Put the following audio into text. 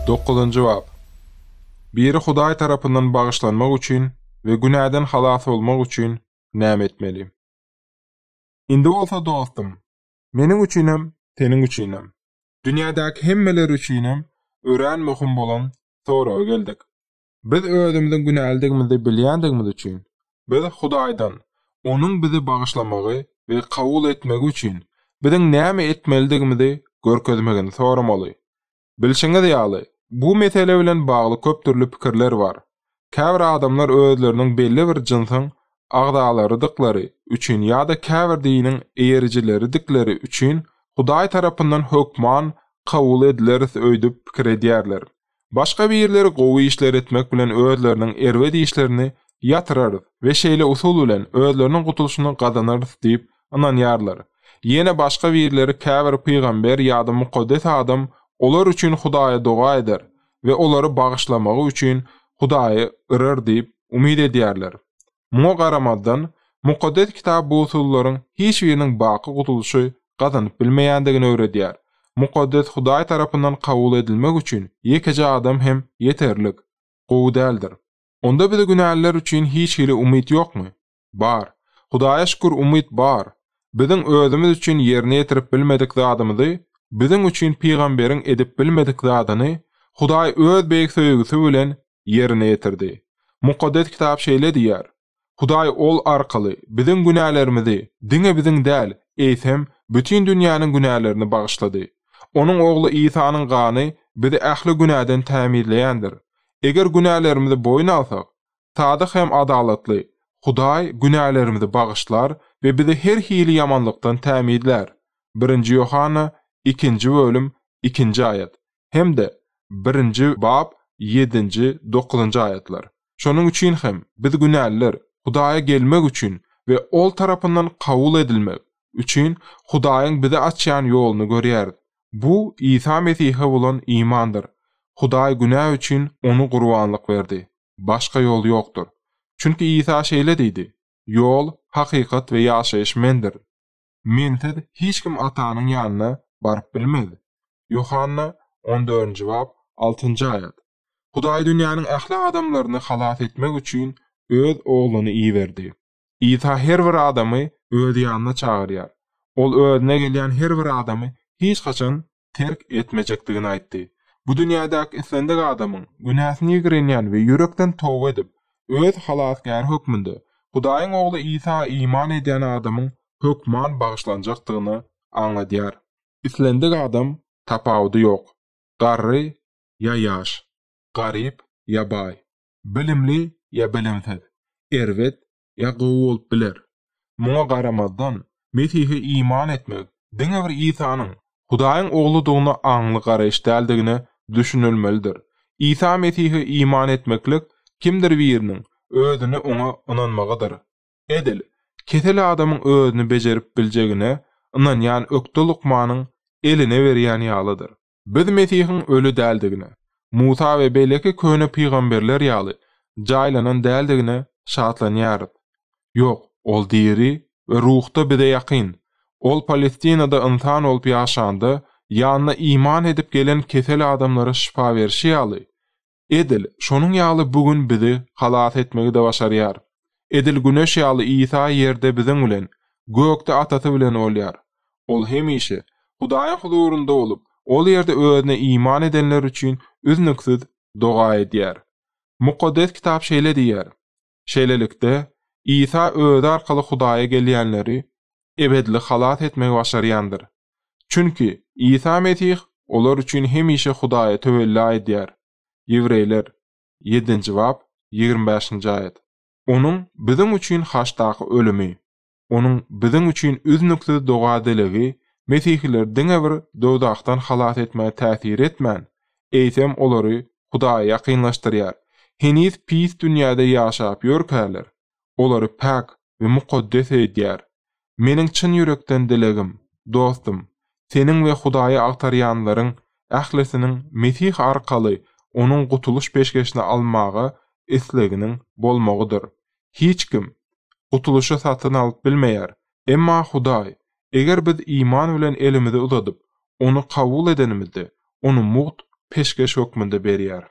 9-njy bab. Biri Hudaý tarapyndan bagyşlanmak üçin we günäden halas bolmak üçin näme etmeli? Indi bolsa dostum, meniň üçinem, teniň üçinem, dünýädäki hemmeler üçinem ören möhüm bolan soraga geldik. Biz özümiziň günäligimizi bilýändigimiz üçin, biz Hudaýdan onuň bizi bagyşlamagy we kabul etmegi üçin biziň näme etmelidigimizi görkezmegini soramaly. Bilşiňiz ýaly, bu mesele bilen bagly köp türlü pikirler bar. Käbir adamlar özleriniň belli bir jynsyň agdalarydyklary üçin ýa-da käbir diniň eýerjileridikleri üçin Hudaý tarapyndan hökman kabul edileris öýdüp pikir edýärler. Başga birleri gowy işler etmek bilen özleriniň erwedi işlerini ýatyrarys we şeýle usul bilen özleriniň gutulşyny gazanarys diýip ananýarlar. Ýene başga birleri käbir pygamber ýa-da mukaddes adam olar üçin Hudaýa doga eder we olary bagyşlamagy üçin Hudaýy ırar diýip umyd edýärler. Muňa garamazdan mukaddes kitap bu usullaryň hiç biriniň baky gutulşy gazanyp bilmeýändigini öwredýär. Mukaddes Hudaý tarapyndan kabul edilmek üçin ýekeje adam hem ýeterlik, gowy däldir. Onda bize günäliler üçin hiç hili umyd ýokmy? Bar. Hudaýa şükür umyd bar. Biziň özümiz üçin ýerine ýetirip bilmedik zadymyzy, biziň üçin pygamberiň edip bilmedik zadyny Hudaý öz beýik söýgüsi bilen ýerine ýetirdi. Mukaddes kitap şeýle diýär: Hudaý ol arkaly biziň günälerimizi, diňe biziň däl, eýsem bütün dünýäniň günälerini bagyşlady. Onuň ogly Ýsanyň gany bizi ähli günäden tämirleýändir. Eger günälerimizi boýun alsak, sadyk hem adalatly Hudaý günälerimizi bagyşlar we bizi her hili ýamanlykdan tämirler. 1-nji Ýohanna 2-nji bölüm 2-nji aýat. Hemde 1-nji bab 7-nji 9-njy aýatlar. Şonuň üçin hem biz günäliler Hudaýa gelmek üçin we ol tarapyndan kabul edilmek üçin Hudaýyň bize açýan ýoluny görýär. Bu İsa Mesih'e bolan imandır. Hudaý günah üçin onu gurbanlyk berdi. Başga ýol ýokdur. Çünki İsa şeýle diýdi: Ýol, hakykat we ýaşaýyş mendir. Mensiz hiç kim atanyň ýanyna baryp bilmez. Ýohanna 14-nji bab 6-njy aýat. Hudaý dünýäniň ähli adamlaryny halas etmek üçin öz ogluny iýerdi. İsa her bir adamy öz ýanyna çagyrýar. Ol özüne gelýän her bir adamy hiç haçan terk etmejekdigini aýtdy. Bu dünýädäki islendik adamyň günäsini ýigrenýän we ýürekden towba edip öz halasgär hökmünde Hudaýyň ogly Isa iman edýän adamyň hökman bagyşlanjakdygyny aňladýar. Islendik adam tapawdy ýok. Garry ýa ýaş, garyp ýa baý, bilimli ýa bilimsiz, erwet ýa gowy bolup biler. Muňa garamazdan Mesih'e iman etmek, diňe bir Isanyň Hudaýyň ogludygyny aňly garaýş däldigine düşünülmelidir. İsa Mesih'e iman etmeklik kimdir biriniň özüni ona inanmagydyr. Edil, kesel adamyň özüni bejerip biljegine inanýan ökde Lukmanyň eline berýän ýalydyr. Biz Mesih'iň ölü däldigine, Musa we beleki köne pygamberler ýaly jaýlanan däldigine şatlanýarys. Ýok, ol diri we ruhda bize ýakyn. Ol Palestinada insan olup ýaşandy, ýanyna iman edip gelen kesel adamlara şifa berşi ýaly. Edil, şonuň ýaly bugün bizi halas etmegi de başarýar. Edil güneş ýaly İsa ýerde biziň bilen, gökde atasy bilen bolýar. Ol hemişe Hudaýyň huzurunda olup, ol ýerde özüne iman edenler üçin üznüksiz doga edýär. Mukaddes kitap şeýle diýär: Şeýlelikde İsa özü arkaly Hudaýa gelýänleri ebedli halas etmegi başarýandyr. Çünki İsa Mesih olar üçin hemişe Hudaýa töwelli edýär. Ýewreýler 7-nji bab 25-nji aýat. Onuň biziň üçin haşdaky ölümi, onuň biziň üçin üznüksiz doga edilegi Mesihliler diňe bir dowdakdan halas etmäge täsir etmän, eýsem olary Hudaýa ýakynlaşdyrýar. Heniz pis dünýäde ýaşap ýörkäler. Olary pak we mukaddes edýär. Meniň çyn ýürekden dilegim, dostum, seniň we Hudaýa agtarýanlaryň ählisiniň Mesih arkaly onuň gutuluş peşkeşini almagy isleginiň bolmagydyr. Hiç kim gutuluşy satyn alyp bilmeýär. Emma Hudaý, eger biz iman bilen elimizi uzadyp, onu kabul edenimizde, onu muht peşkeş hökmünde berýär.